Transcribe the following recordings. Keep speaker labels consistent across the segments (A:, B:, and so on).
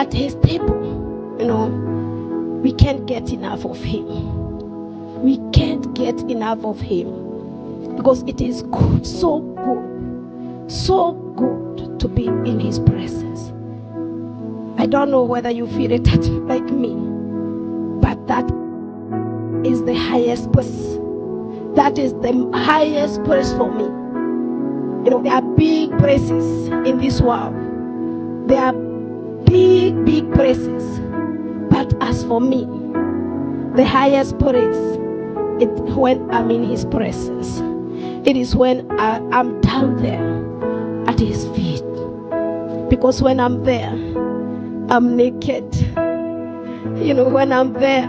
A: at his table, we can't get enough of him. We can't get enough of him because it is good, so good to be in his presence. I don't know whether you feel it like me, but that is the highest place. That is the highest place for me. There are big places in this world. There are big places. But as for me, the highest place is when I'm in his presence. It is when I'm down there at his feet. Because when I'm there, I'm naked. When I'm there,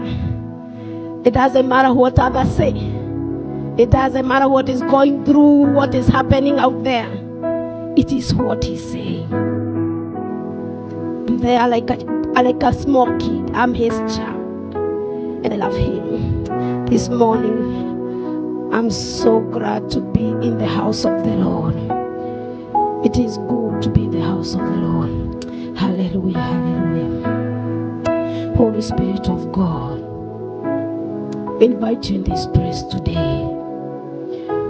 A: it doesn't matter what others say. It doesn't matter what is going through, what is happening out there. It is what he's saying. I'm there like a small kid. I'm his child. And I love him. This morning, I'm so glad to be in the house of the Lord. It is good to be in the house of the Lord. Hallelujah, hallelujah. Holy Spirit of God, I invite you in this place today.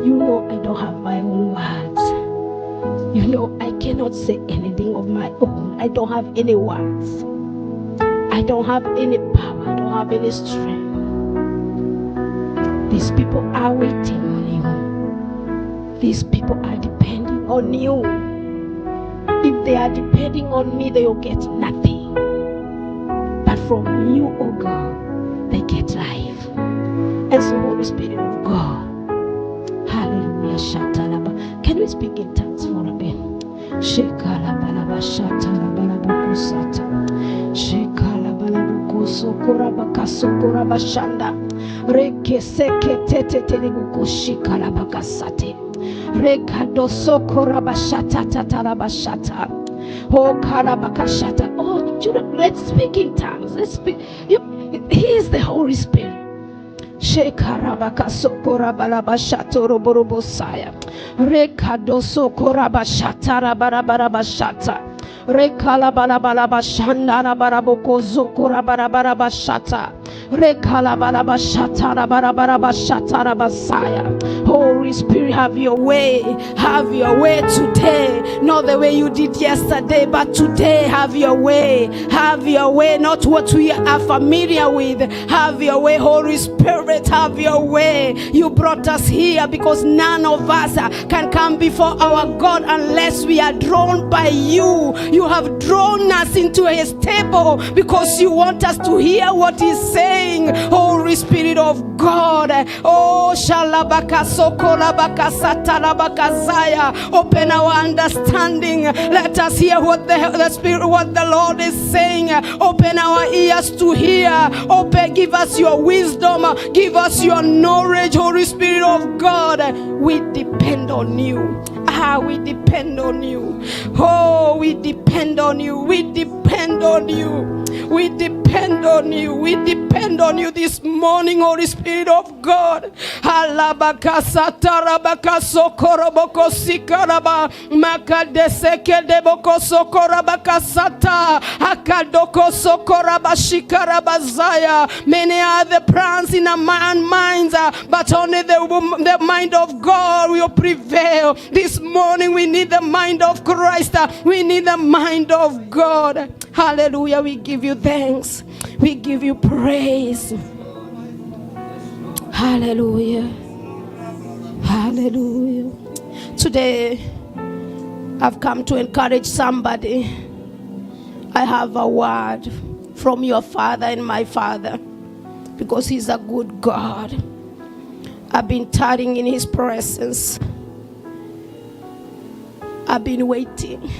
A: I don't have my own words. I cannot say anything of my own. I don't have any words. I don't have any power. I don't have any strength. These people are waiting on you. These people are depending on you. If they are depending on me, they will get nothing. But from you, oh God, they get life. And so, Holy Spirit of God, hallelujah, shatalaba. Can we speak in tongues for a bit? Shekalabalaba, shatalabalabu sata. Shekalabalabu sokorabaka sokoraba shanda. Reke seke tete telebuko shikalabaka sate. Rekado sokoraba shata tatalaba shata. Oh, karabaka shata. Oh, children, let's speak in tongues. Let's speak. He is the Holy Spirit. Shekarabaka sokorabalaba shatoro borobosaya. Rekado sokoraba shatara barabaraba shata. Rekalabalaba shandara baraboko zokorabarabaraba shata. Rekalabalaba shatara barabaraba shatara basaya. Holy Spirit, have your way. Have your way today. Not the way you did yesterday, but today have your way. Have your way, not what we are familiar with. Have your way, Holy Spirit, have your way. You brought us here because none of us can come before our God unless we are drawn by you. You have drawn us into his table because you want us to hear what he's saying. Holy Spirit of God, oh shalabaka sokolabaka satalabaka zaya, open our understanding. Let us hear what the Spirit, what the Lord is saying. Open our ears to hear. Give us your wisdom. Give us your knowledge, Holy Spirit of God. We depend on you. We depend on you. Oh, we depend on you. We depend on you. We depend on you. We depend on you this morning, Holy Spirit of God. Halabaka satarabaka sokoroboko sikaraba makadeseke deboko sokorabaka sata akadoko sokoraba shikarabazaya. Many are the plans in a man's minds, but only the mind of God will prevail. This morning we need the mind of Christ. We need the mind of God. Hallelujah. We give you thanks. We give you praise. Hallelujah. Hallelujah. Today I've come to encourage somebody. I have a word from your Father and my Father because he's a good God. I've been tarrying in his presence. I've been waiting,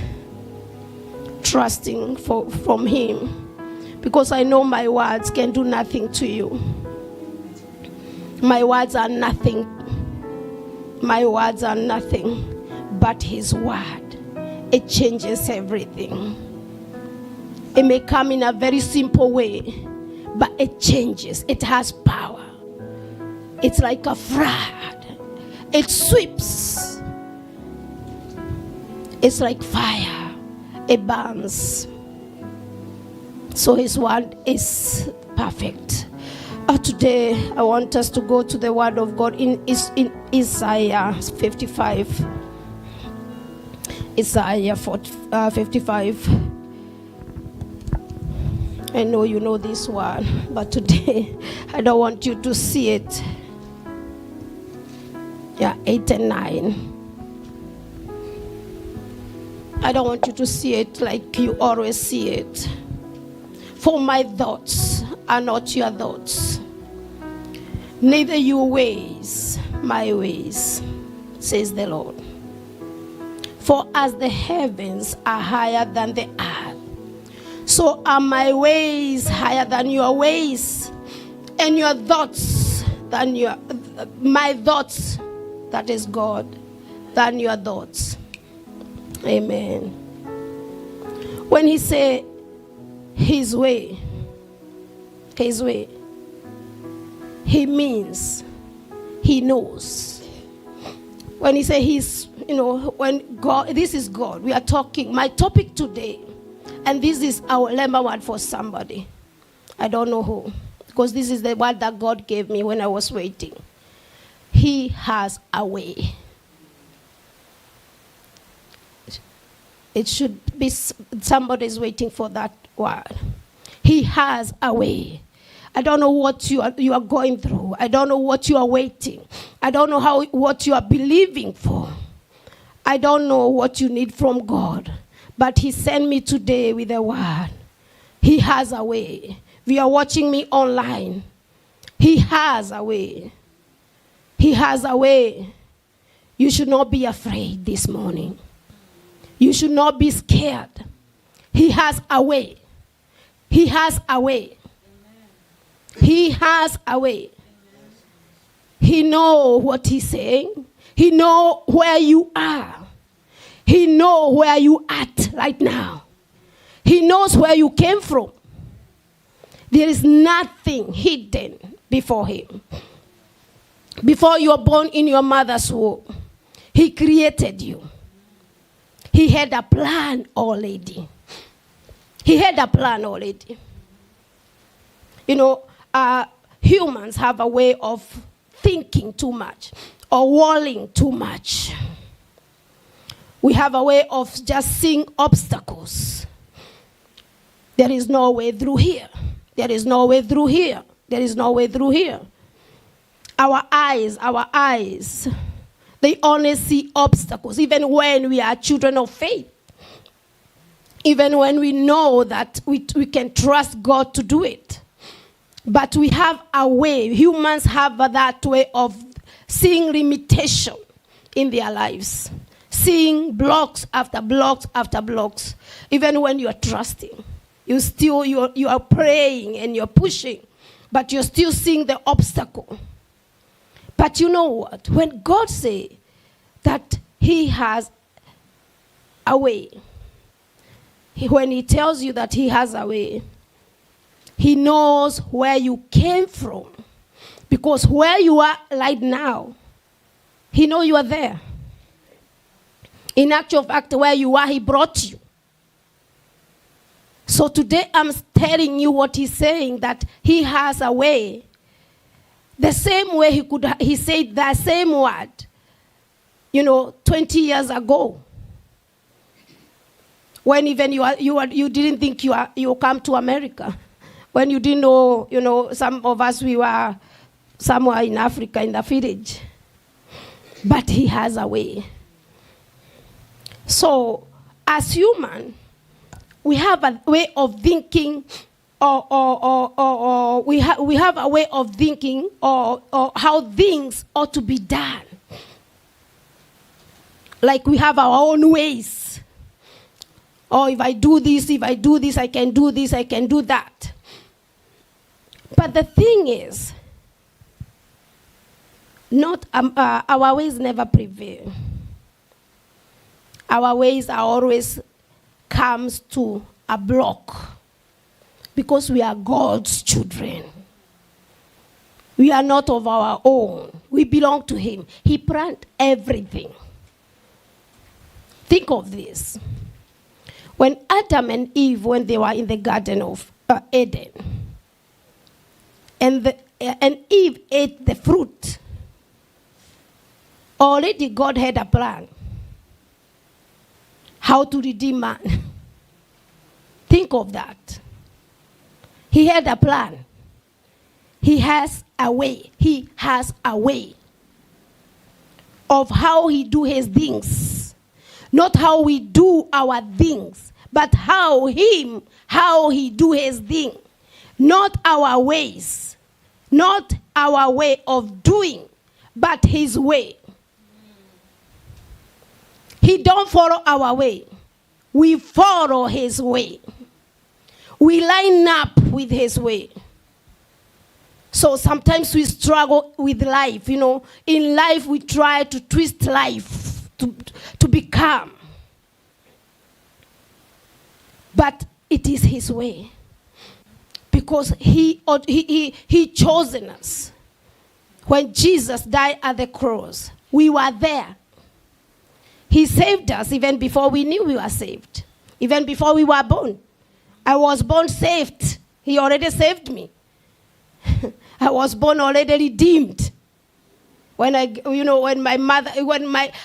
A: trusting from him, because I know my words can do nothing to you. My words are nothing. My words are nothing but his word. It changes everything. It may come in a very simple way, but it changes. It has power. It's like a flood. It sweeps. It's like fire. It burns. So his word is perfect. Today, I want us to go to the word of God in Isaiah 55. Isaiah 55. I know you know this one, but today I don't want you to see it. 8 and 9. I don't want you to see it like you always see it. For my thoughts are not your thoughts, neither your ways my ways, says the Lord. For as the heavens are higher than the earth, so are my ways higher than your ways, and your thoughts than my thoughts, that is God, than your thoughts. Amen. When he say his way, he means he knows. When he say his, when God, this is God, we are talking, my topic today, and this is our lemma word for somebody. I don't know who, because this is the word that God gave me when I was waiting. He has a way. It should be somebody's waiting for that word. He has a way. I don't know what you are going through. I don't know what you are waiting. I don't know what you are believing for. I don't know what you need from God. But he sent me today with a word. He has a way. If you are watching me online, he has a way. He has a way. You should not be afraid this morning. You should not be scared. He has a way. He has a way. He has a way. He knows what he's saying. He knows where you are. He knows where you at right now. He knows where you came from. There is nothing hidden before him. Before you were born in your mother's womb, he created you. He had a plan already. He had a plan already. Humans have a way of thinking too much or worrying too much. We have a way of just seeing obstacles. There is no way through here. There is no way through here. There is no way through here. Our eyes, they only see obstacles, even when we are children of faith. Even when we know that we can trust God to do it. But we have a way, humans have that way of seeing limitation in their lives. Seeing blocks after blocks after blocks. Even when you are trusting. You are praying and you're pushing. But you're still seeing the obstacle. But you know what? When God says that he has a way, when he tells you that he has a way, he knows where you came from. Because where you are right now, he knows you are there. In actual fact, where you are, he brought you. So today I'm telling you what he's saying, that he has a way. The same way he said the same word, 20 years ago. When even you didn't think you come to America. When you didn't know, some of us, we were somewhere in Africa in the village. But he has a way. So, as human, we have a way of thinking, or we have a way of thinking, or how things ought to be done. Like we have our own ways. Or if I do this, I can do this, I can do that. But the thing is, our ways never prevail. Our ways are always comes to a block because we are God's children. We are not of our own. We belong to him. He planned everything. Think of this. When Adam and Eve, when they were in the Garden of Eden. And Eve ate the fruit. Already God had a plan how to redeem man. Think of that. He had a plan. He has a way. He has a way of how he do his things. Not how we do our things, but how he do his thing. Not our ways. Not our way of doing, but his way. He don't follow our way. We follow his way. We line up with his way. So sometimes we struggle with life. You know, in life we try to twist life to become. But it is his way. Because he chosen us. When Jesus died at the cross, we were there. He saved us even before we knew we were saved. Even before we were born. I was born saved. He already saved me. I was born already redeemed. I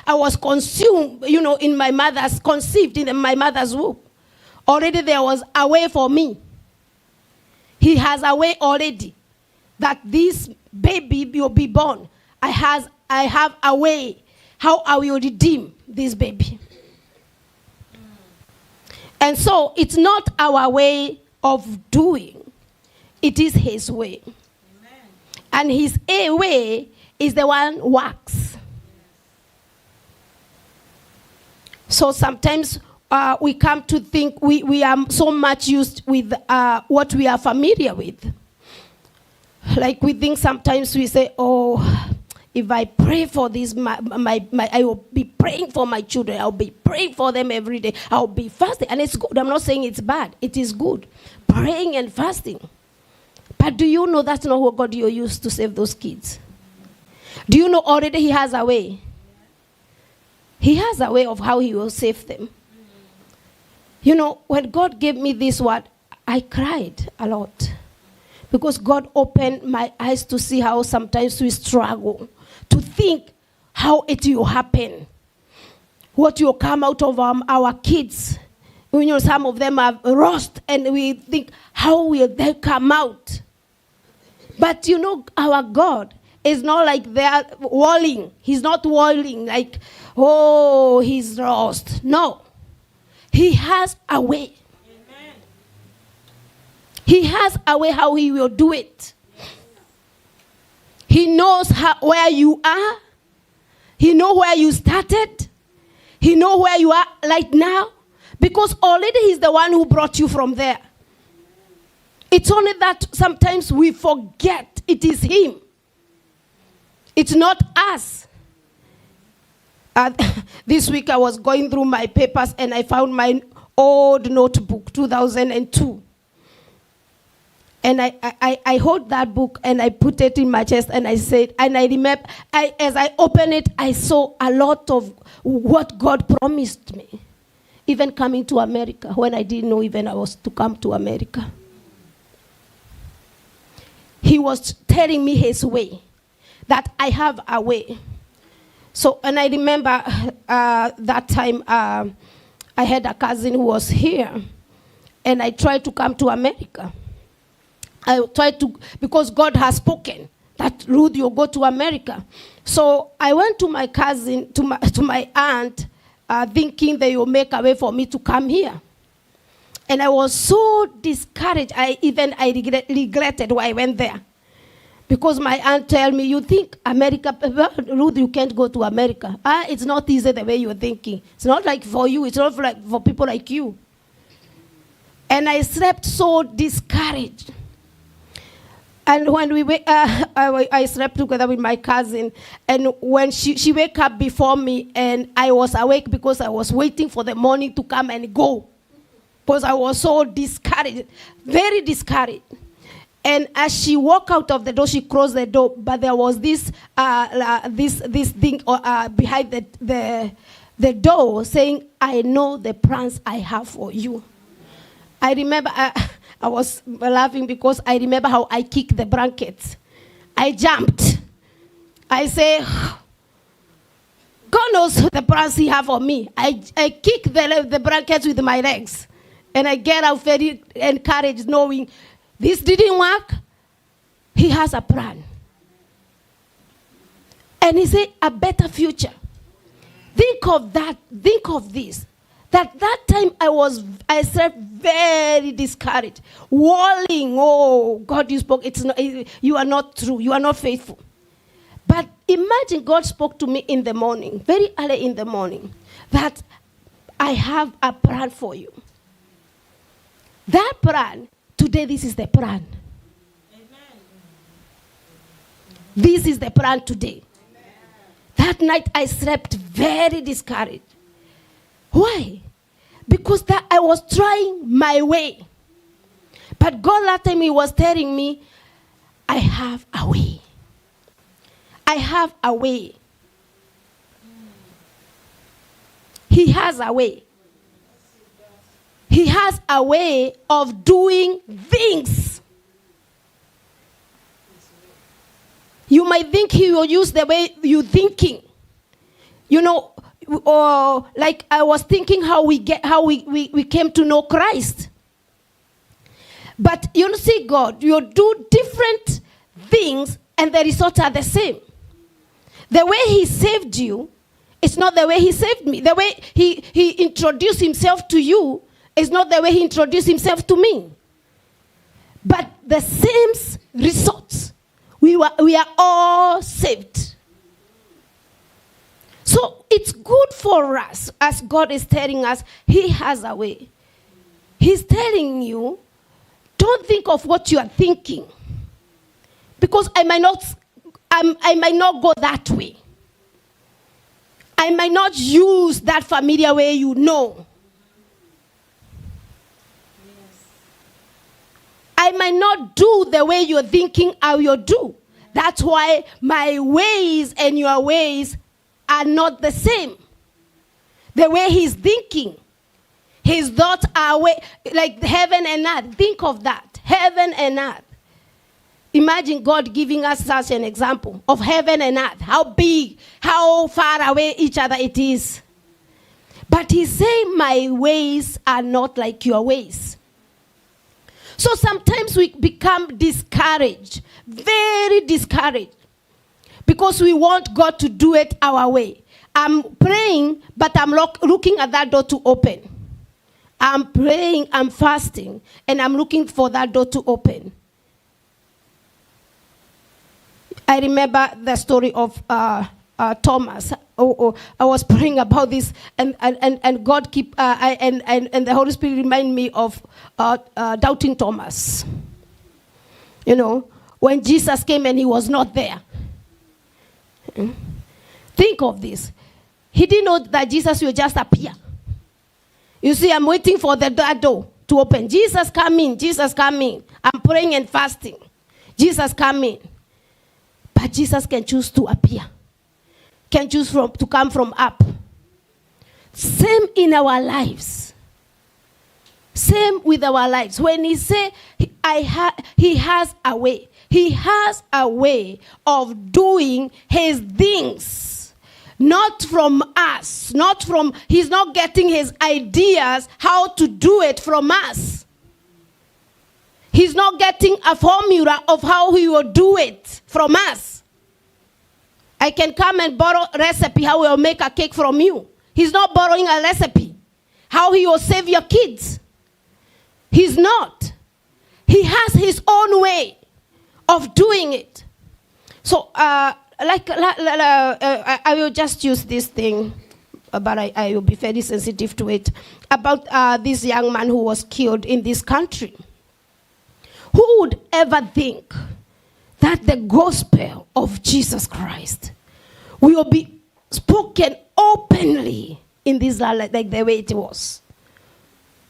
A: was consumed, in my mother's, conceived in my mother's womb. Already there was a way for me. He has a way already that this baby will be born. I have a way how I will redeem this baby. And so it's not our way of doing. It is his way. Amen. And his way is the one who works. So sometimes we come to think we are so much used with what we are familiar with. Like we think sometimes we say, oh, if I pray for this, I will be praying for my children. I'll be praying for them every day. I'll be fasting. And it's good. I'm not saying it's bad. It is good. Praying and fasting. But do you know that's not what God you used to save those kids? Do you know already he has a way? He has a way of how he will save them. You know, when God gave me this word, I cried a lot. Because God opened my eyes to see how sometimes we struggle. To think how it will happen. What will come out of our kids. You know, some of them are lost. And we think, how will they come out? But you know, our God is not like they're walling. He's not walling like, oh, he's lost. No. He has a way. Amen. He has a way how he will do it. He knows where you are. He knows where you started. He knows where you are right now. Because already he's the one who brought you from there. It's only that sometimes we forget it is him. It's not us. This week I was going through my papers and I found my old notebook, 2002. And I hold that book and I put it in my chest and I said, and I remember, as I opened it, I saw a lot of what God promised me. Even coming to America, when I didn't know even I was to come to America. He was telling me his way, that I have a way. So, and I remember that time I had a cousin who was here, and I tried to come to America. I tried to, because God has spoken that Ruth, you'll go to America. So I went to my cousin, to my aunt, thinking they will make a way for me to come here. And I was so discouraged. I regretted why I went there. Because my aunt told me, you think America, Ruth, you can't go to America. It's not easy the way you're thinking. It's not like for you. It's not like for people like you. And I slept so discouraged. And when I slept together with my cousin, and when she wake up before me, and I was awake because I was waiting for the morning to come and go. Because I was so discouraged, very discouraged. And as she walked out of the door, she closed the door, but there was this thing behind the door saying, I know the plans I have for you. I remember I was laughing because I remember how I kicked the blankets. I jumped. I say, God knows the plans he have for me. I kick the blankets with my legs. And I get out very encouraged knowing this didn't work. He has a plan. And he said, a better future. Think of that. Think of this. That time I felt very discouraged. Walling, oh, God, you spoke. You are not true. You are not faithful. But imagine God spoke to me in the morning, very early in the morning, that I have a plan for you. That plan, today this is the plan. Amen. This is the plan today. Amen. That night I slept very discouraged. Why? Because that I was trying my way. But God that time he was telling me, I have a way. I have a way. He has a way. He has a way of doing things. You might think he will use the way you're thinking. You know, or like I was thinking how we came to know Christ. But you see God, you do different things and the results are the same. The way he saved you is not the way he saved me. The way he introduced himself to you is not the way he introduced himself to me. But the same results. We are all saved. So it's good for us, as God is telling us, he has a way. He's telling you, don't think of what you are thinking. Because I might not go that way. I might not use that familiar way you know. Yes. I might not do the way you're thinking how you do. That's why my ways and your ways are not the same. The way he's thinking, his thoughts are like heaven and earth. Think of that. Heaven and earth. Imagine God giving us such an example of heaven and earth. How big, how far away each other it is. But he's saying my ways are not like your ways. So sometimes we become discouraged. Very discouraged. Because we want God to do it our way. I'm praying, but I'm looking at that door to open. I'm praying, I'm fasting, and I'm looking for that door to open. I remember the story of Thomas. I was praying about this, and God and the Holy Spirit remind me of doubting Thomas. You know, when Jesus came and he was not there. Think of this. He didn't know that Jesus will just appear. You see, I'm waiting for that door to open. Jesus come in. Jesus come in. I'm praying and fasting. Jesus come in. But Jesus can choose to appear. Can choose to come from up. Same in our lives. Same with our lives. When he say, he has a way. He has a way of doing his things. Not from us. He's not getting his ideas how to do it from us. He's not getting a formula of how he will do it from us. I can come and borrow a recipe how we'll make a cake from you. He's not borrowing a recipe. How he will save your kids. He's not. He has his own way of doing it. So, I will just use this thing, but I will be very sensitive to it, about this young man who was killed in this country. Who would ever think that the gospel of Jesus Christ will be spoken openly in this land like the way it was?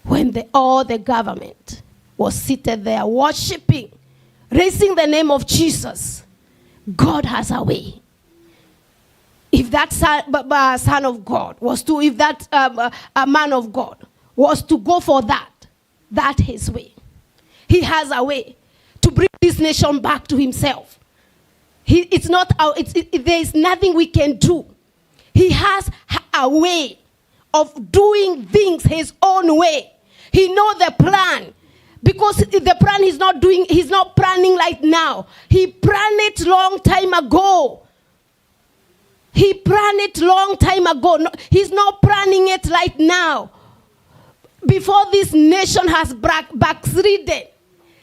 A: When all the government was seated there worshiping, raising the name of Jesus. God has a way. If that son of God was to, if that a man of God was to go for that his way. He has a way to bring this nation back to himself. There is nothing we can do. He has a way of doing things his own way. He knows the plan. Because the plan he's not planning right now. He planned it long time ago. He planned it long time ago. No, he's not planning it right now. Before this nation has backslidden,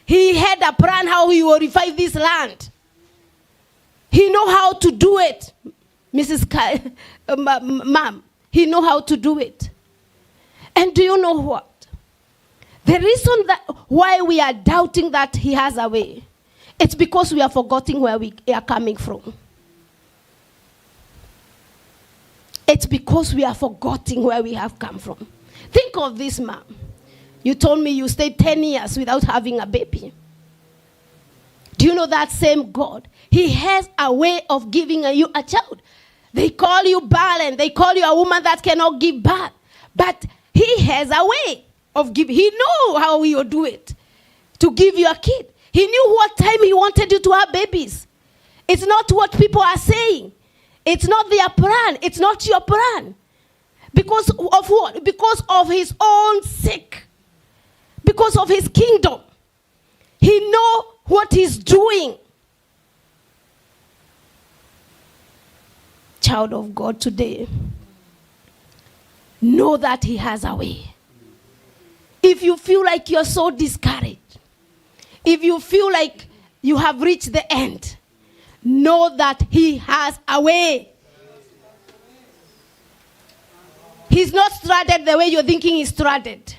A: he had a plan how he will revive this land. He know how to do it, Ma'am. He know how to do it. And do you know what? The reason why we are doubting that he has a way, it's because we are forgetting where we are coming from. It's because we are forgetting where we have come from. Think of this, ma'am. You told me you stayed 10 years without having a baby. Do you know that same God? He has a way of giving you a child. They call you barren. They call you a woman that cannot give birth. But he has a way of giving. He knows how he will do it to give you a kid. He knew what time he wanted you to have babies. It's not what people are saying. It's not their plan. It's not your plan. Because of what? Because of his own sake. Because of his kingdom. He knows what he's doing. Child of God today, know that he has a way. If you feel like you're so discouraged, if you feel like you have reached the end, know that he has a way. He's not stranded the way you're thinking he's stranded.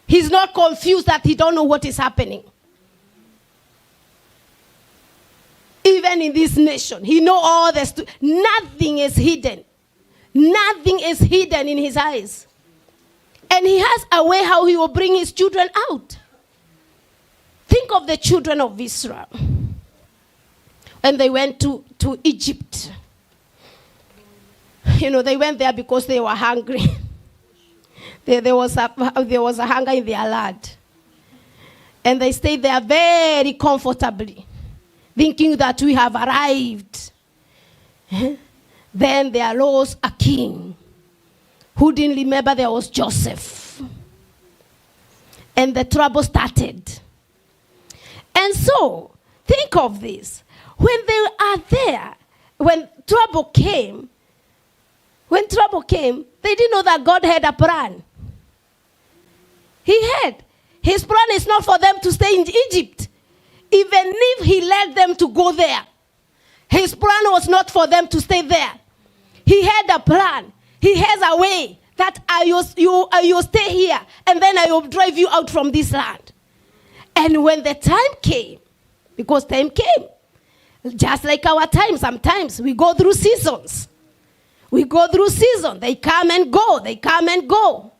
A: He's not confused that he don't know what is happening. Even in this nation, he knows all this. Nothing is hidden. Nothing is hidden in his eyes. And he has a way how he will bring his children out. Think of the children of Israel. When they went to Egypt. You know, they went there because they were hungry. there was a hunger in their land. And they stayed there very comfortably, thinking that we have arrived. Then there arose a king who didn't remember there was Joseph. And the trouble started. And so, think of this. When they are there, when trouble came, they didn't know that God had a plan. He had. His plan is not for them to stay in Egypt. Even if he led them to go there, his plan was not for them to stay there. He had a plan. He has a way that you stay here, and then I will drive you out from this land. And when the time came, because time came, just like our time, sometimes we go through seasons. We go through seasons. They come and go. They come and go.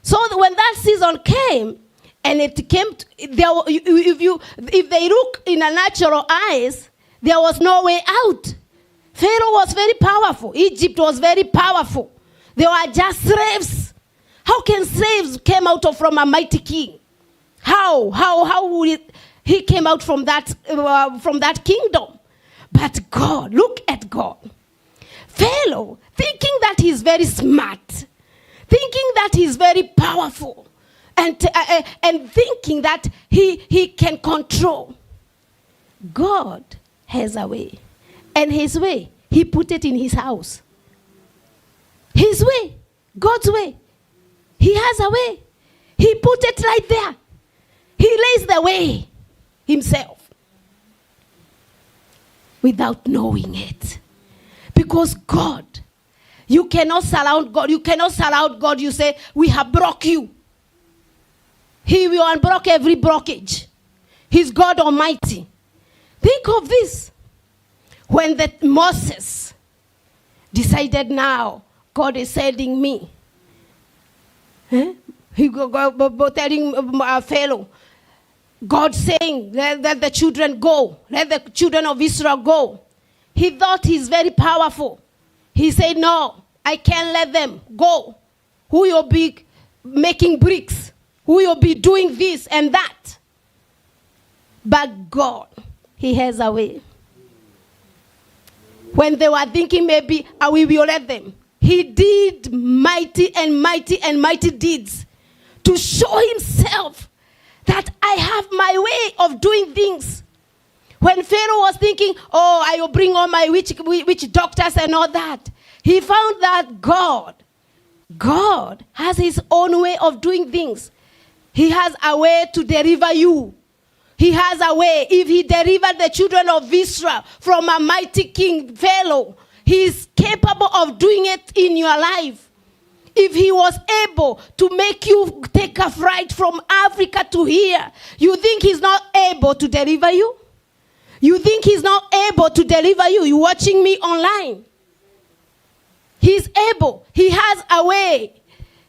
A: So when that season came, and it came, if they look in a natural eyes, there was no way out. Pharaoh was very powerful. Egypt was very powerful. They were just slaves. How can slaves come out from a mighty king? How would he came out from that kingdom? But God, look at God. Pharaoh, thinking that he's very smart, thinking that he's very powerful, and thinking that he can control. God has a way. And his way, he put it in his house. His way, God's way. He has a way. He put it right there. He lays the way himself without knowing it. Because God, you cannot surround God. You cannot surround God. You say, we have broke you. He will unblock every blockage. He's God Almighty. Think of this. When Moses decided now, God is sending me. He go telling Pharaoh, God saying, let the children go. Let the children of Israel go. He thought he's very powerful. He said, no, I can't let them go. Who will be making bricks? Who will be doing this and that? But God, he has a way. When they were thinking maybe we will let them, he did mighty and mighty and mighty deeds to show himself that I have my way of doing things. When Pharaoh was thinking, I will bring all my witch doctors and all that, he found that God has his own way of doing things. He has a way to deliver you. He has a way. If he delivered the children of Israel from a mighty king Pharaoh, he is capable of doing it in your life. If he was able to make you take a flight from Africa to here, you think he's not able to deliver you? You think he's not able to deliver you? You're watching me online. He's able. He has a way.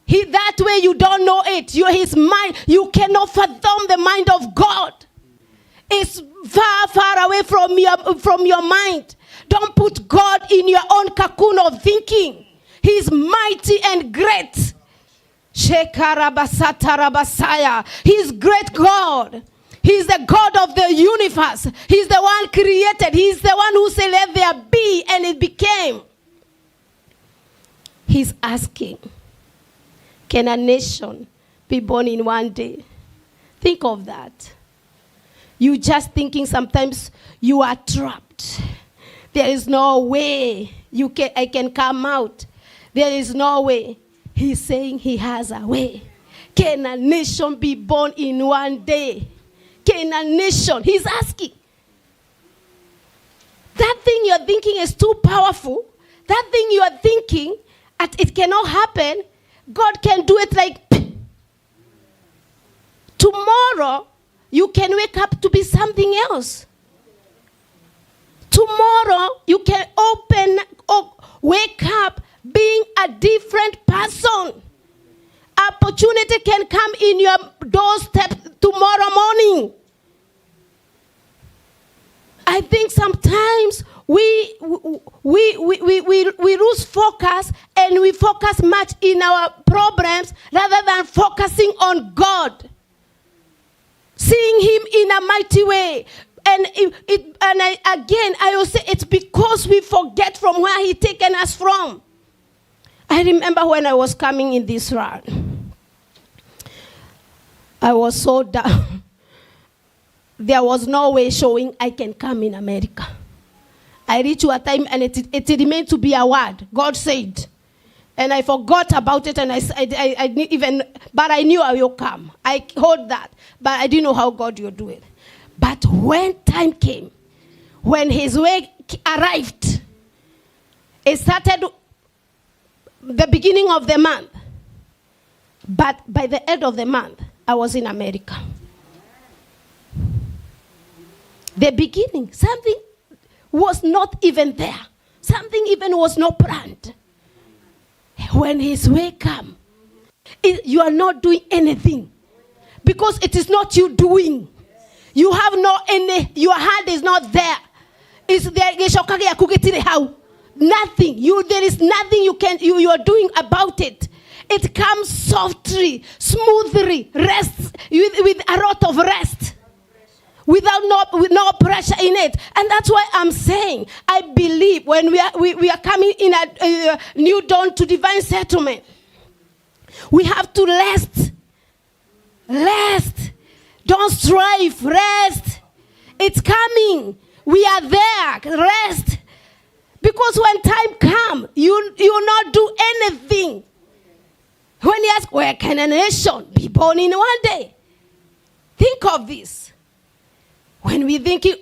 A: That way you don't know it. You're his mind. You cannot fathom the mind of God. It's far, far away from your mind. Don't put God in your own cocoon of thinking. He's mighty and great. He's great God. He's the God of the universe. He's the one created. He's the one who said, let there be, and it became. He's asking, can a nation be born in one day? Think of that. You just thinking sometimes you are trapped. There is no way I can come out. There is no way. He's saying he has a way. Can a nation be born in one day? Can a nation? He's asking. That thing you're thinking is too powerful. That thing you are thinking, it cannot happen. God can do it like tomorrow. You can wake up to be something else. Tomorrow, you can wake up being a different person. Opportunity can come in your doorstep tomorrow morning. I think sometimes we lose focus and we focus much in our problems rather than focusing on God. Seeing him in a mighty way. And I will say it's because we forget from where he taken us from. I remember when I was coming in this round, I was so down. There was no way showing I can come in America. I reached to a time and it remained to be a word. God said. And I forgot about it, and but I knew I will come. I heard that, but I didn't know how God will do it. But when time came, when his way arrived, it started the beginning of the month. But by the end of the month, I was in America. The beginning, something was not even there. Something even was not planned. When his way come, you are not doing anything. Because it is not you doing. You have your hand is not there. It's there. Nothing. There is nothing you are doing about it. It comes softly, smoothly, rest with a lot of rest. With no pressure in it. And that's why I'm saying, I believe when we are coming in a new dawn to divine settlement, we have to rest. Rest. Don't strive. Rest. It's coming. We are there. Rest. Because when time comes, you will not do anything. When you ask, where can a nation be born in one day? Think of this. When we're thinking,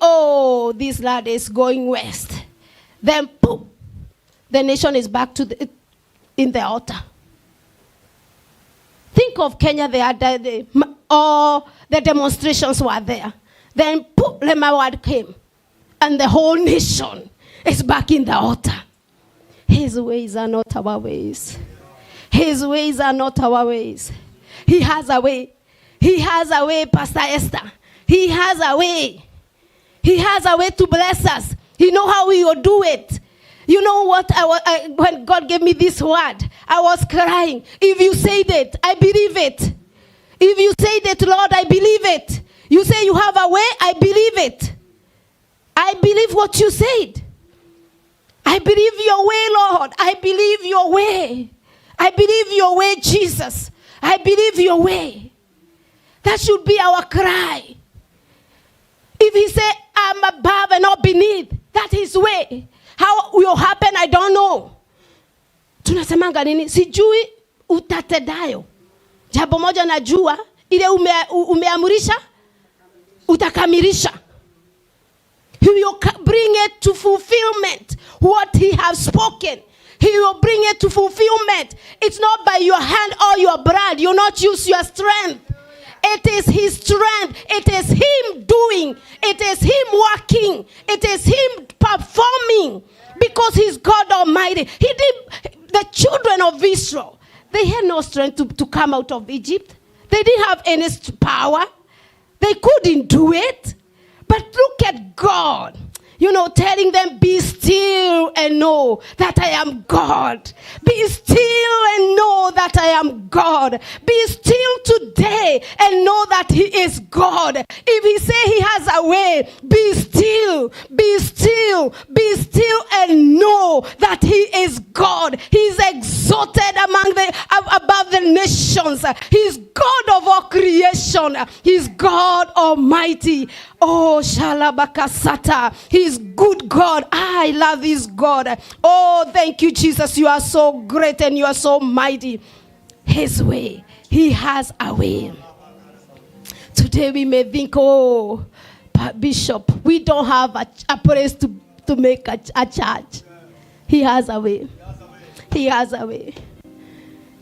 A: this land is going west, then boom, the nation is back in the altar. Think of Kenya the other day, all the demonstrations were there. Then boom, Lema word came, and the whole nation is back in the altar. His ways are not our ways. His ways are not our ways. He has a way. He has a way, Pastor Esther. He has a way. He has a way to bless us. He knows how we will do it. You know what? When God gave me this word, I was crying. If you said it, I believe it. If you said it, Lord, I believe it. You say you have a way, I believe it. I believe what you said. I believe your way, Lord. I believe your way. I believe your way, Jesus. I believe your way. That should be our cry. If he say, I'm above and not beneath, that is way. How will happen, I don't know. Tunasemanga nini? Sijui utatedayo. Jambo moja najua, ile umeamurisha, utakamilisha. He will bring it to fulfillment. What he has spoken, he will bring it to fulfillment. It's not by your hand or your blood. You not use your strength. It is his strength. It is him doing. It is him working. It is him performing. Because he's God Almighty. He did. The children of Israel, they had no strength to come out of Egypt. They didn't have any power. They couldn't do it. But look at God. You know, telling them, be still and know that I am God. Be still and know that I am God. Be still today and know that he is God. If he say he has a way, be still, be still, be still and know that he is God. He is exalted above the nations. He is God of all creation. He is God Almighty. Oh, Shalabakasata. He is good God. I love this God. Oh, thank you, Jesus. You are so great and you are so mighty. His way. He has a way. Today we may think, oh, Bishop, we don't have a place to make a church. He has a way. He has a way.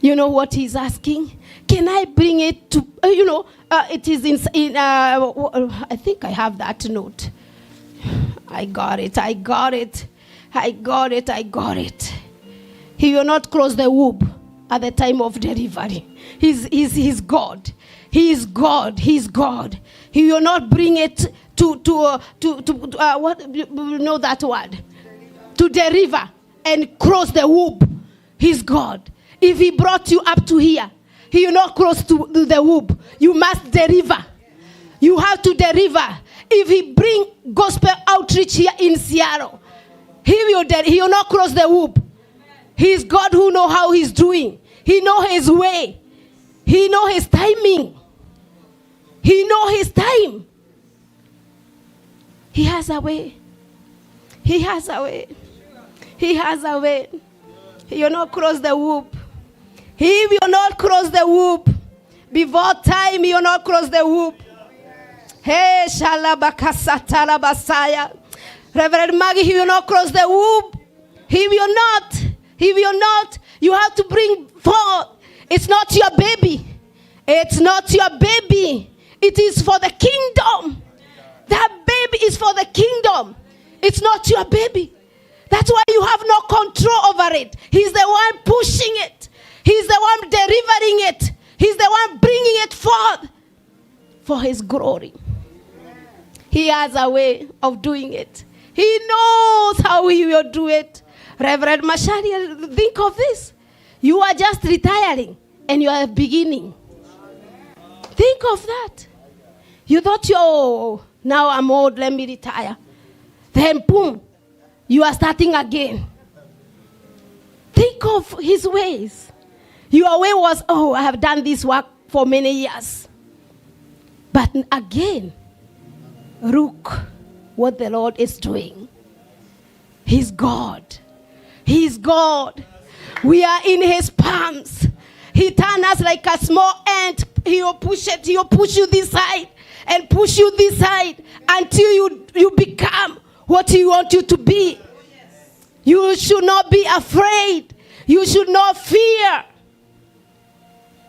A: You know what he's asking? Can I bring it to, it is in I think I have that note. I got it. He will not close the womb at the time of delivery. He's God. He is God. He's God. He will not bring it to what, you know that word? To deliver and cross the womb. He's God. If he brought you up to here, he will not cross to the womb. You must deliver. You have to deliver. If he bring gospel outreach here in Seattle, he will not cross the womb. He is God who know how he's doing. He know his way. He know his timing. He know his time. He has a way. He has a way. He has a way. He will not cross the womb. He will not cross the womb. Before time, he will not cross the womb. Hey, Shalabakasatala Basaya. Reverend Maggie, he will not cross the womb. He will not. He will not. You have to bring forth. It's not your baby. It's not your baby. It is for the kingdom. That baby is for the kingdom. It's not your baby. That's why you have no control over it. He's the one pushing it. He's the one delivering it. He's the one bringing it forth for his glory. He has a way of doing it. He knows how he will do it. Reverend Mashari, think of this. You are just retiring and you are beginning. Think of that. You thought, now I'm old, let me retire. Then boom, you are starting again. Think of his ways. Your way was, I have done this work for many years. But again, look what the Lord is doing. He's God. He's God. We are in his palms. He turns us like a small ant. He will push it. He will push you this side and push you this side until you become what he wants you to be. You should not be afraid. You should not fear.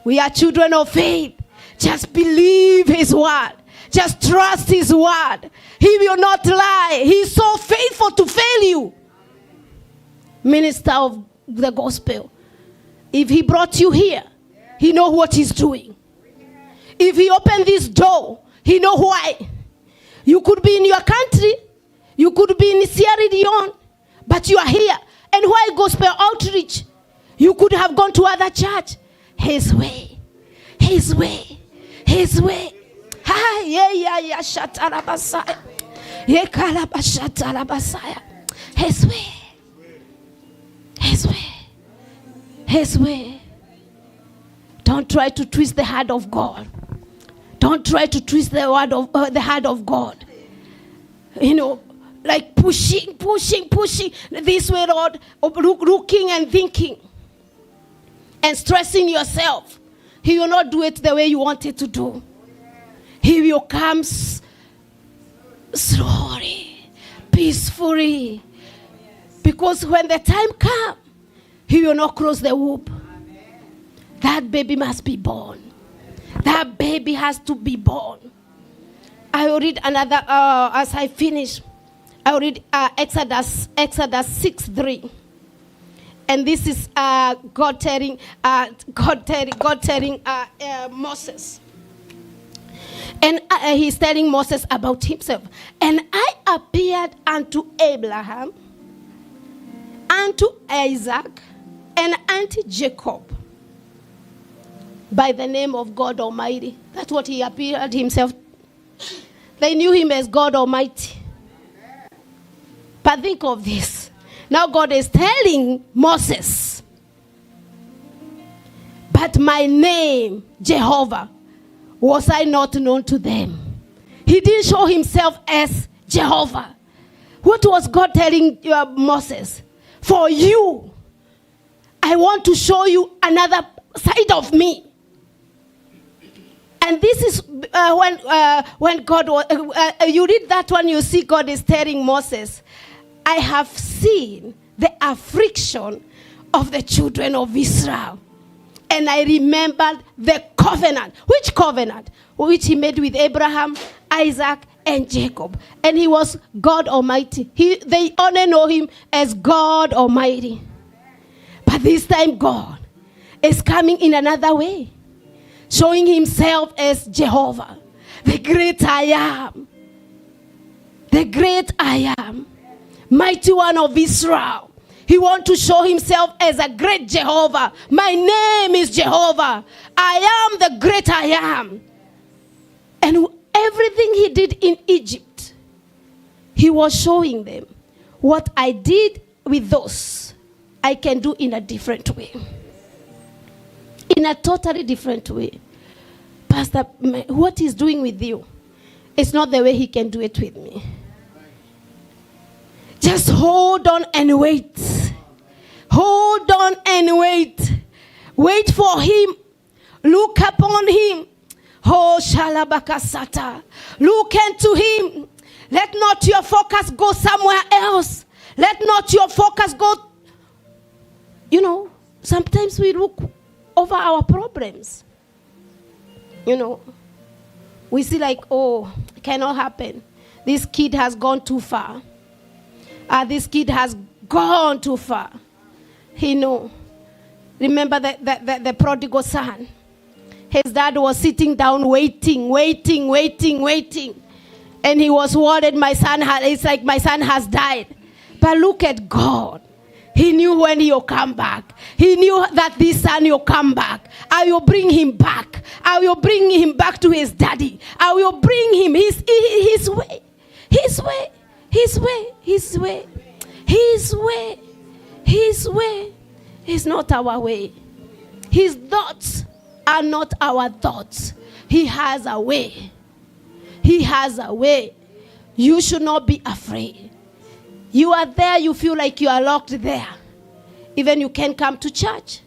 A: We are children of faith. Just believe his word. Just trust his word. He will not lie. He is so faithful to fail you. Minister of the gospel. If he brought you here, he knows what he's doing. If he opened this door, he knows why. You could be in your country. You could be in Sierra Leone. But you are here. And why gospel outreach? You could have gone to other church. His way. His way. His way. Yeah, shatarabasaya. Ye kalabashatarabasaya. His way. His way. His way. Don't try to twist the heart of God. Don't try to twist the heart of God. Like pushing this way, Lord, looking and thinking and stressing yourself. He will not do it the way you want it to do. He will come slowly, peacefully. Because when the time comes, he will not close the womb. That baby must be born. That baby has to be born. I will read another, as I finish, I will read Exodus 6:3. And this is God telling Moses. And he's telling Moses about himself. And I appeared unto Abraham, unto Isaac, and unto Jacob by the name of God Almighty. That's what he appeared himself. They knew him as God Almighty. But think of this. Now God is telling Moses, but my name, Jehovah, was I not known to them? He didn't show himself as Jehovah. What was God telling Moses? For you, I want to show you another side of me. And this is when God was, you read that one, you see God is telling Moses, I have seen the affliction of the children of Israel. And I remembered the covenant. Which covenant? Which he made with Abraham, Isaac, and Jacob. And he was God Almighty. They only know him as God Almighty. But this time God is coming in another way, showing himself as Jehovah, the great I am. The great I am. Mighty one of Israel. He wants to show himself as a great Jehovah. My name is Jehovah. I am the great I am. And everything he did in Egypt, he was showing them what I did with those, I can do in a different way. In a totally different way. Pastor, what he's doing with you, it's not the way he can do it with me. Just hold on and wait. Hold on and wait. Wait for him. Look upon him. Oh, Shalabakasata. Look into him. Let not your focus go somewhere else. Let not your focus go. Sometimes we look over our problems. We see like, oh, it cannot happen. This kid has gone too far. This kid has gone too far. Remember the prodigal son. His dad was sitting down waiting. And he was worried, it's like my son has died. But look at God. He knew when he'll come back. He knew that this son will come back. I will bring him back. I will bring him back to his daddy. I will bring him his way. His way. His way. His way. His way. His way is not our way. His thoughts are not our thoughts. He has a way. He has a way. You should not be afraid. You are there, you feel like you are locked there. Even you can't come to church.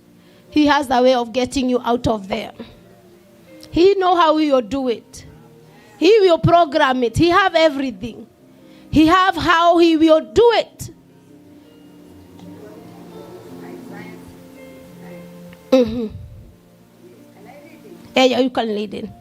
A: He has a way of getting you out of there. He knows how he will do it. He will program it. He have everything. He have how he will do it. Mm-hmm. Yeah, you can lead in.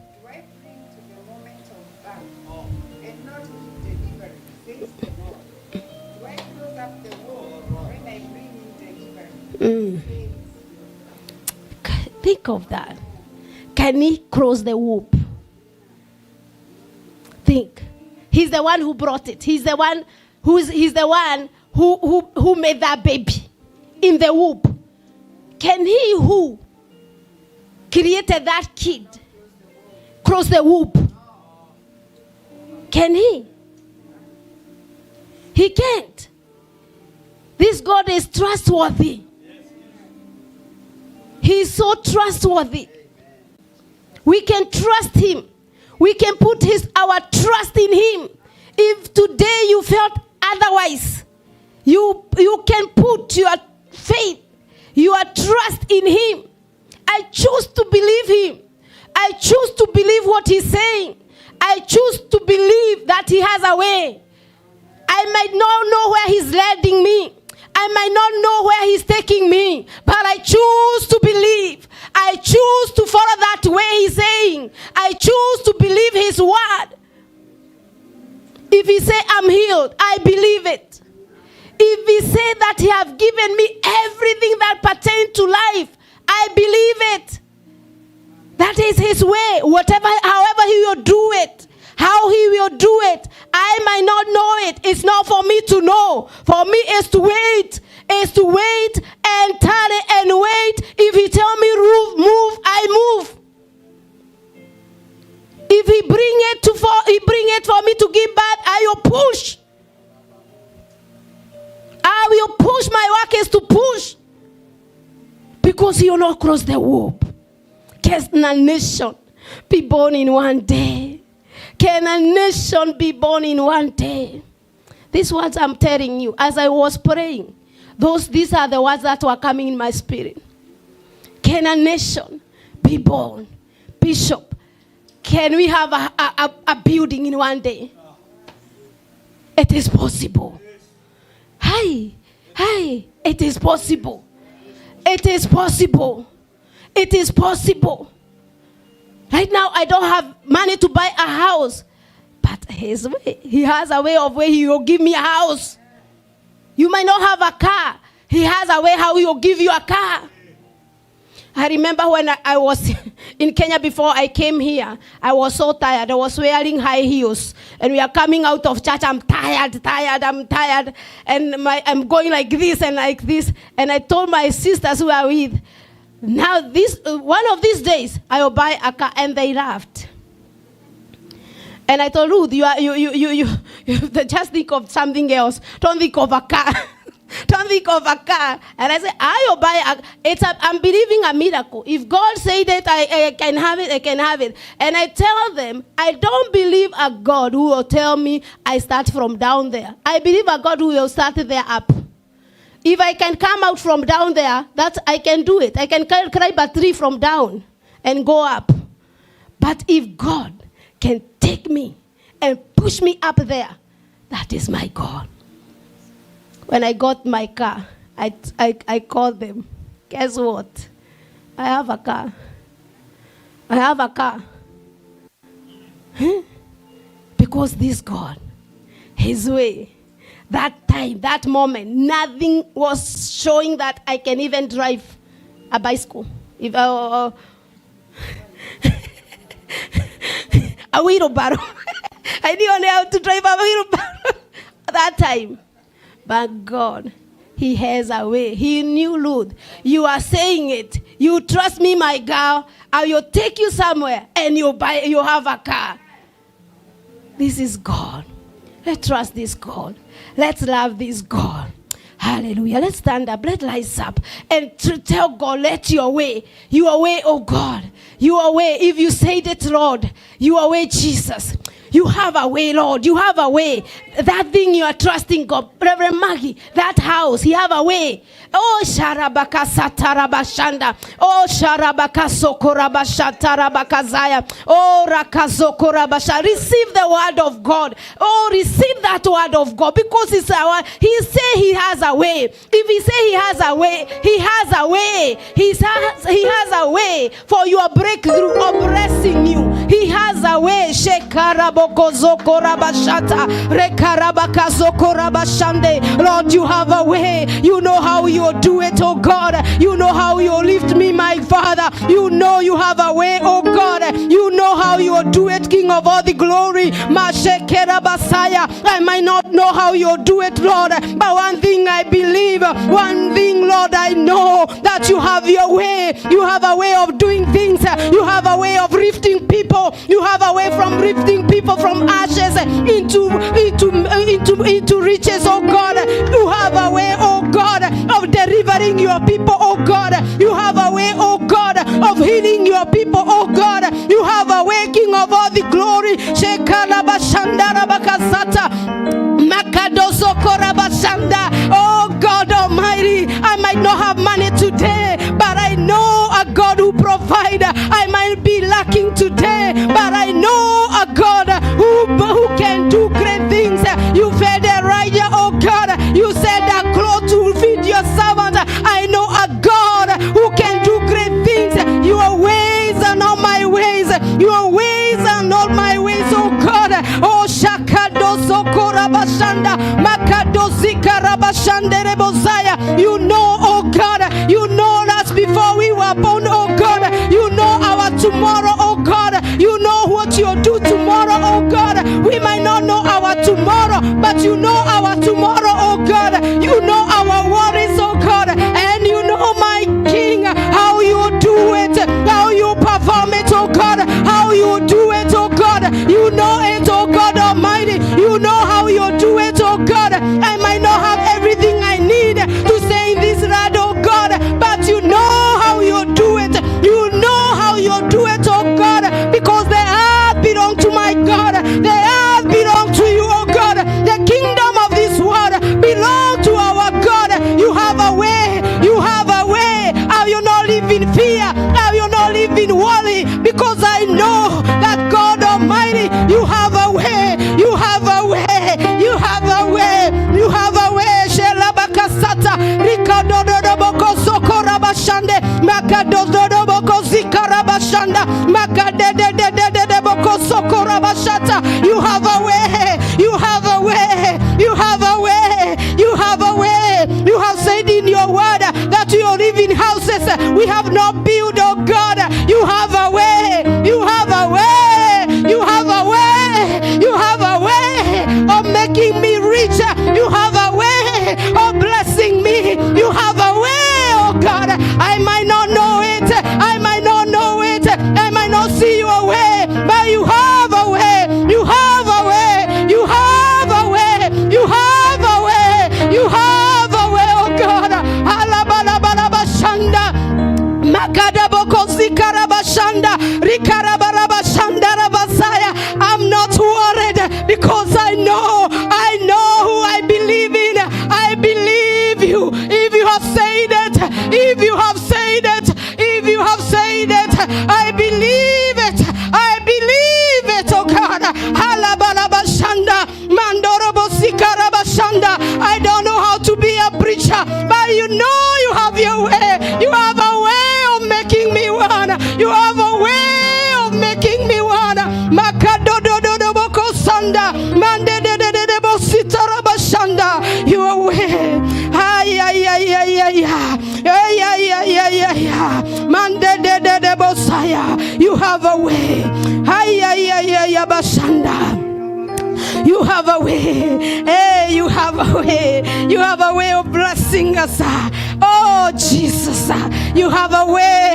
A: Think of that. Can he close the womb? Think. He's the one who brought it. He's the one who made that baby in the womb. Can he who created that kid close the womb? Can he? He can't. This God is trustworthy. He is so trustworthy. We can trust him. We can put our trust in him. If today you felt otherwise, you can put your faith, your trust in him. I choose to believe him. I choose to believe what he's saying. I choose to believe that he has a way. I might not know where he's leading me. I might not know where he's taking me, but I choose to believe. I choose to follow that way he's saying. I choose to believe his word. If he say I'm healed, I believe it. If he say that he have given me everything that pertains to life, I believe it. That is his way. However he will do it, how he will do it, I might not know it. It's not for me to know. For me, it's to wait. It's to wait and tarry and wait. If he tell me move, I move. If he bring it for me to give back, I will push. I will push. My work is to push. Because he will not cross the warp. Can a nation be born in one day? Can a nation be born in one day? These words I'm telling you, as I was praying, these are the words that were coming in my spirit. Can a nation be born? Bishop, can we have a building in one day? It is possible. Hi, it is possible. It is possible. It is possible. Right now, I don't have money to buy a house. But his way, he has a way of where he will give me a house. You might not have a car. He has a way how he will give you a car. I remember when I was in Kenya before I came here, I was so tired. I was wearing high heels. And we are coming out of church. I'm tired. And I'm going like this and like this. And I told my sisters who are with, now one of these days, I will buy a car. And they laughed. And I told Ruth, you just think of something else. Don't think of a car. Don't think of a car. And I said, I will buy I'm believing a miracle. If God said that I can have it, I can have it. And I tell them, I don't believe a God who will tell me I start from down there. I believe a God who will start there up. If I can come out from down there, I can do it. I can climb a tree from down and go up. But if God can take me and push me up there, that is my God. When I got my car, I called them. Guess what? I have a car. I have a car. Because this God, his way, that time, that moment, nothing was showing that I can even drive a bicycle. If a wheelbarrow. I didn't know how to drive a wheelbarrow that time. But God, he has a way. He knew, Ruth, you are saying it. You trust me, my girl. I will take you somewhere and you have a car. This is God. Let's trust this God. Let's love this God. Hallelujah. Let's stand up. Let's rise up and tell God, let your way, oh God. Your way. If you said it, Lord, your way, Jesus. You have a way, Lord. You have a way. That thing you are trusting God. Reverend Maggie, that house, he have a way. Oh, Sharabaka Satarabashanda. Oh, Sharabaka Sokorabashatarabakazaya. Oh, Rakazokorabasha. Receive the word of God. Oh, receive that word of God. Because it's our, he say he has a way. If he say he has a way, he has a way. He has a way for your breakthrough or blessing you. He has a way. Lord, you have a way. You know how you'll do it, oh God. You know how you'll lift me, my Father. You know you have a way, oh God. You know how you'll do it, King of all the glory. I might not know how you'll do it, Lord, but one thing I believe, one thing, Lord, I know that you have your way. You have a way of doing things. You have a way of lifting people. You have a way from lifting people from ashes into riches, oh God. You have a way, oh God, of delivering your people, oh God. You have a way, oh God, of healing your people, oh God. You have a way, King of all the glory. Oh God Almighty, I might not have money today, but I know a God who provides. I might be lacking today, but I know a God who can do great things. You fed Elijah, oh God. You said that clothes to feed your servant. I know a God who can do great things. Your ways are not my ways. Your ways are not my ways, oh God. Oh Shakadoso Korabashanda Makadosika Rabashande Rebosaya. You know, oh God, you know us before we were born, oh God. You know our tomorrow, oh God. You know what you'll do tomorrow, oh God. We might not know our tomorrow, but you know our tomorrow, oh God. You know our worries, oh God. And you know, my King, how you do it, how you perform it, oh God. How you do it, oh God. You know it, oh God Almighty. You know how you do it, oh God. I might not have everything I need to say this right, oh God, but you know how you do it. You know how you do it, oh God, because the earth belongs to my God. The earth belongs to you, oh God. The kingdom of this world belongs to our God. You have a way. You have a way. How you not live in fear? How you not live in worry? Because I know that God Almighty, you have a way. You have a way. You have a way. You have a way. Shelabakasata Rikadodoboko Sokorabashande Makadodoboko Zikarabashanda Makadedededeboko Sokorabashata. You have a way. You have a way. You have a way. You have a way. You have said in your word that you live in houses we have not built, oh God. You have a way. You have a way. You have a way. You have a way of making me rich. You have a way of blessing me. You have a way, oh God. I might not know it. I might not know it. I might not see your way, but you have a way. You have a way. You have a way. You have a way. You have a way, oh God. Alabalabashanda Makadabokozikarabashanda Rikarabarabashanda Rabasaya. I'm not worried because I know who I believe in. I believe you. If you have said it, if you have said it, if you have said it, I believe it. I believe it, oh God. Halabalabashanda Mandorobozikarabashanda. I don't know how to be a preacher, but you know you have your way. You have a way of making me one. You have a way of making me one. Makadododoboko Sanda Mandedededebositarabashanda. Your way. Ay ay ay ay ay ay ay ay ay ay. Mandedededebosaya. You have a way. Ay ay ay ay Bashanda. You have a way. Hey, you have a way. You have a way of blessing us. Oh, Jesus. You have a way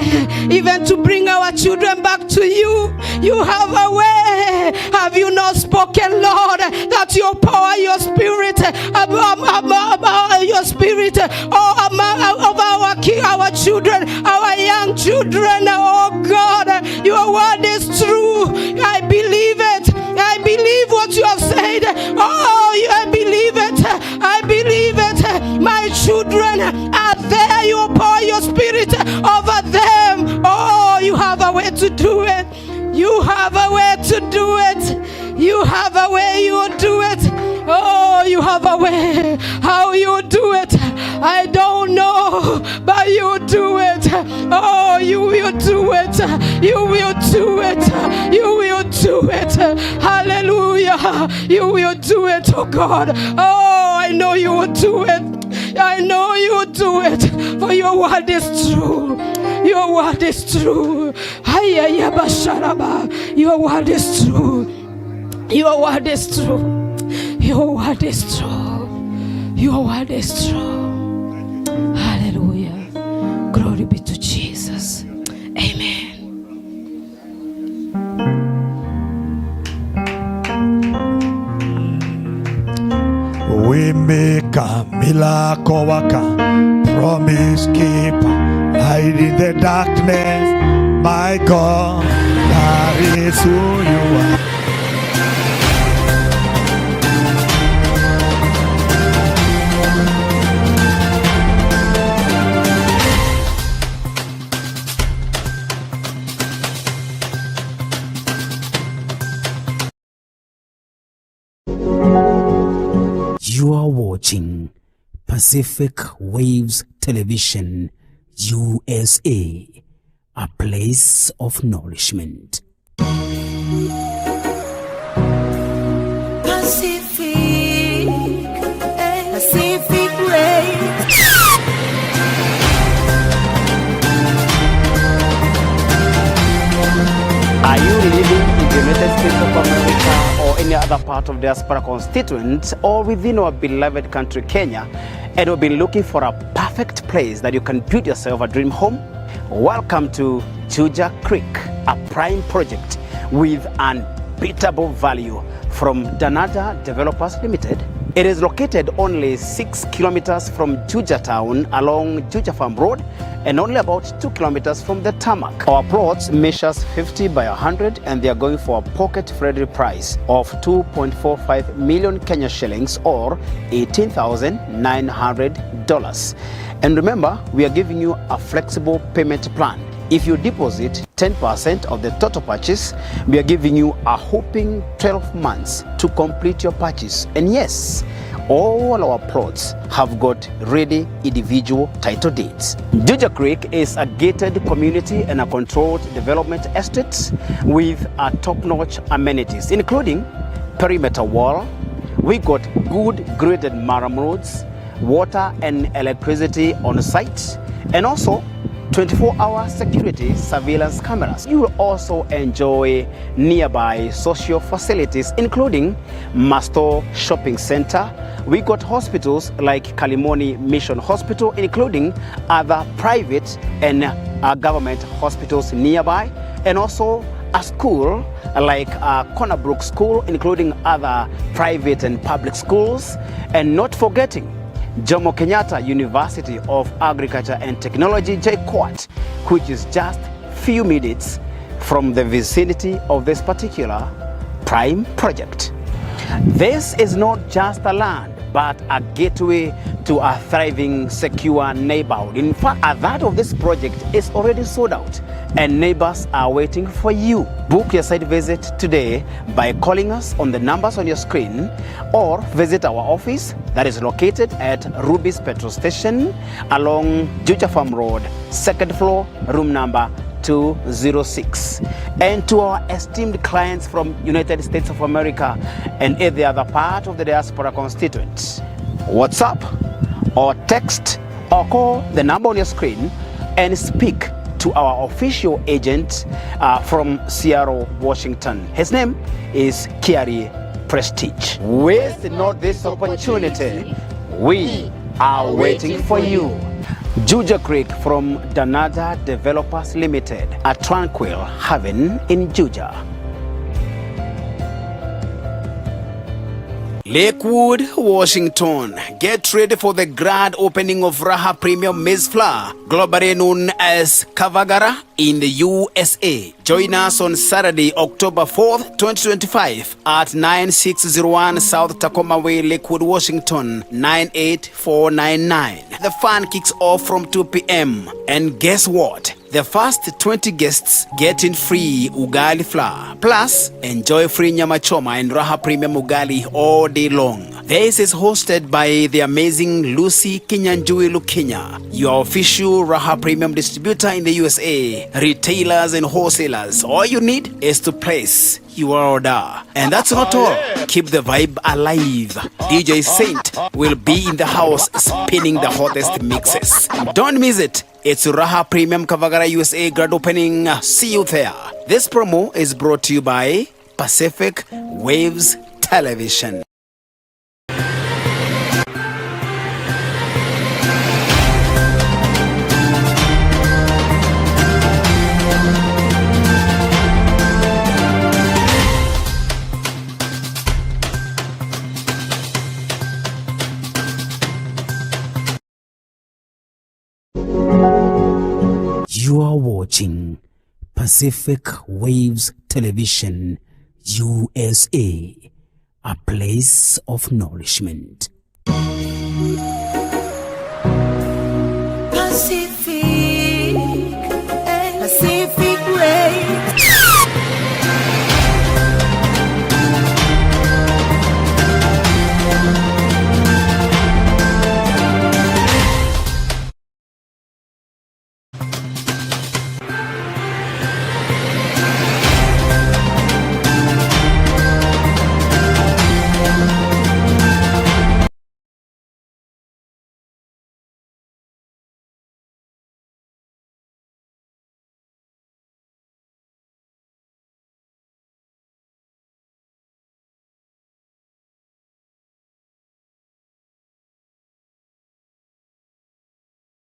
A: even to bring our children back to you. You have a way. Have you not spoken, Lord, that your power, your spirit, your spirit, of our children, our young children, oh God, your word is true. I believe it. I believe what you have said. Oh, I believe it. I believe it. My children are there. You pour your spirit over them. Oh, you have a way to do it. You have a way to do it. You have a way you will do it. Oh, you have a way. How you do it, I don't know, but you do it. Oh, you will do it. You will do it. You will do it. Hallelujah. You will do it, oh God. Oh, I know you will do it. I know you will do it. For your word is true. Your word is true. Your word is true. Your word is true. Your word is true. Your word is true. Hallelujah. Glory be to Jesus. Amen.
B: Milako waka, promise keeper, light in the darkness, my God, that is who you are.
C: You are watching Pacific Waves Television, USA, a place of nourishment.
D: Pacific Waves.
E: Are you living in the United States of America or any other part of the diaspora constituent or within our beloved country Kenya, and you've been looking for a perfect place that you can build yourself a dream home? Welcome to Juja Creek, a prime project with unbeatable value from Danada Developers Limited. It is located only 6 kilometers from Juja town along Juja Farm Road and only about 2 kilometers from the tarmac. Our plots measures 50 by 100 and they are going for a pocket-friendly price of 2.45 million Kenya shillings or $18,900. And remember, we are giving you a flexible payment plan. If you deposit 10% of the total purchase, we are giving you a whopping 12 months to complete your purchase. And yes, all our plots have got ready individual title deeds. Juja Creek is a gated community and a controlled development estate with a top-notch amenities, including perimeter wall. We got good graded murram roads, water and electricity on site, and also 24-hour security surveillance cameras. You will also enjoy nearby social facilities, including Masto Shopping Center. We got hospitals like Kalimoni Mission Hospital, including other private and government hospitals nearby, and also a school like Cornerbrook School, including other private and public schools, and not forgetting Jomo Kenyatta University of Agriculture and Technology, JKUAT, which is just few minutes from the vicinity of this particular prime project. This is not just a land, but a gateway to a thriving, secure neighborhood. In fact, a third of this project is already sold out and neighbors are waiting for you. Book your site visit today by calling us on the numbers on your screen or visit our office that is located at Ruby's Petrol Station along Juja Farm Road, second floor, room number 206. And to our esteemed clients from United States of America and every other part of the diaspora constituent, WhatsApp or text or call the number on your screen and speak to our official agent from Seattle, Washington. His name is Kiarie Prestige. Waste not this opportunity. We are waiting for you. Juja Creek from Danada Developers Limited, a tranquil haven in Juja. Lakewood, Washington. Get ready for the grand opening of Raha Premium Maize Flour, globally known as Kavagara in the USA. Join us on Saturday, October 4th, 2025 at 9601 South Tacoma Way, Lakewood, Washington, 98499. The fun kicks off from 2 p.m. And guess what? The first 20 guests get in free ugali flour. Plus, enjoy free nyama choma and Raha Premium ugali all day long. This is hosted by the amazing Lucy Kinyanjui Lukenya, your official Raha Premium distributor in the USA. Retailers and wholesalers, all you need is to place your order. And that's not all. Keep the vibe alive. DJ Saint will be in the house spinning the hottest mixes. Don't miss it. It's Raha Premium Kavagara USA grand opening. See you there. This promo is brought to you by Pacific Waves Television.
C: You are watching Pacific Waves Television USA, a place of nourishment.
D: Pacific